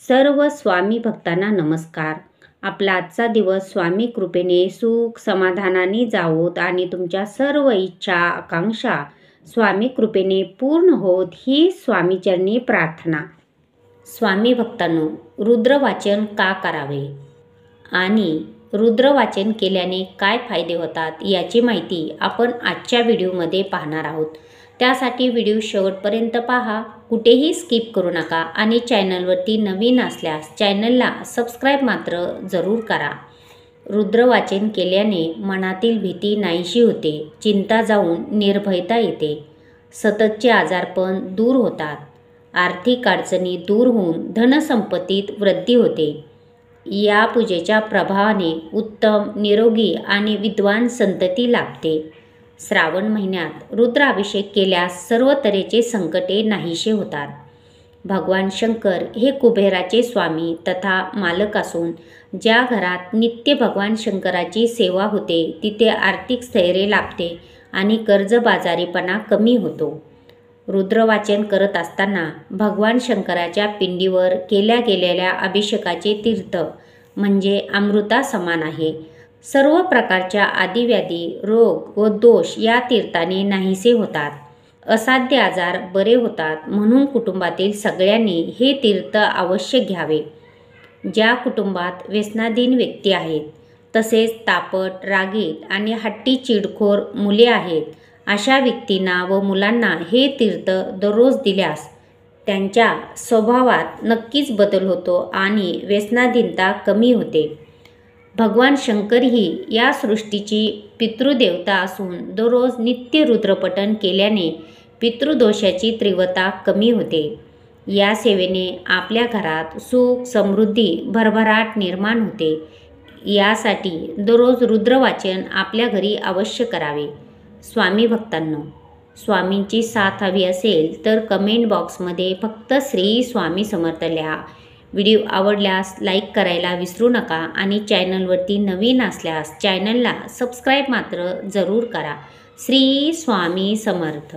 सर्व स्वामी भक्तांना नमस्कार. आपला आजचा दिवस स्वामी कृपेने सुख समाधानाने जावोत आणि तुमच्या सर्व इच्छा आकांक्षा स्वामी कृपेने पूर्ण होत ही स्वामीचरणी प्रार्थना. स्वामी भक्तांनो, रुद्रवाचन का करावे आणि रुद्रवाचन केल्याने काय फायदे होतात याची माहिती आपण आजच्या व्हिडिओमध्ये पाहणार आहोत. त्यासाठी व्हिडिओ शेवटपर्यंत पहा, कुठेही स्किप करू नका आणि चॅनलवरती नवीन असल्यास चॅनलला सबस्क्राईब मात्र जरूर करा. रुद्रवाचन केल्याने मनातील भीती नाहीशी होते, चिंता जाऊन निर्भयता येते, सततचे आजारपण दूर होतात, आर्थिक अडचणी दूर होऊन धनसंपत्तीत वृद्धी होते. या पूजेच्या प्रभावाने उत्तम, निरोगी आणि विद्वान संतती लाभते. श्रावण महिन्यात रुद्राभिषेक केल्यास सर्व तऱ्हेचे संकटे नाहीसे होतात. भगवान शंकर हे कुबेराचे स्वामी तथा मालक असून ज्या घरात नित्य भगवान शंकराची सेवा होते तिथे आर्थिक स्थैर्य लाभते आणि कर्जबाजारीपणा कमी होतो. रुद्रवाचन करत असताना भगवान शंकराच्या पिंडीवर केल्या गेलेल्या अभिषेकाचे तीर्थ म्हणजे अमृता समान आहे. सर्व प्रकारच्या आदिव्याधी, रोग व दोष या तीर्थाने नाहीसे होतात. असाध्य आजार बरे होतात. म्हणून कुटुंबातील सगळ्यांनी हे तीर्थ अवश्य घ्यावे. ज्या कुटुंबात व्यसनाधीन व्यक्ती आहेत, तसेच तापट, रागीट आणि हट्टी चिडखोर मुले आहेत, अशा व्यक्तींना व मुलांना हे तीर्थ दररोज दिल्यास त्यांच्या स्वभावात नक्कीच बदल होतो आणि व्यसनाधीनता कमी होते. भगवान शंकर ही या सृष्टीची पितृदेवता असून दररोज नित्य रुद्रपठण केल्याने पितृदोषाची तीव्रता कमी होते. या सेवेने आपल्या घरात सुख, समृद्धी, भरभराट निर्माण होते. यासाठी दररोज रुद्रवाचन आपल्या घरी अवश्य करावे. स्वामी भक्तांनो, स्वामींची साथ हवी असेल तर कमेंट बॉक्समध्ये फक्त श्री स्वामी समर्थ लिहा. व्हिडिओ आवडल्यास लाईक करायला विसरू नका आणि चॅनलवरती नवीन असल्यास चॅनलला सबस्क्राईब मात्र जरूर करा. श्री स्वामी समर्थ.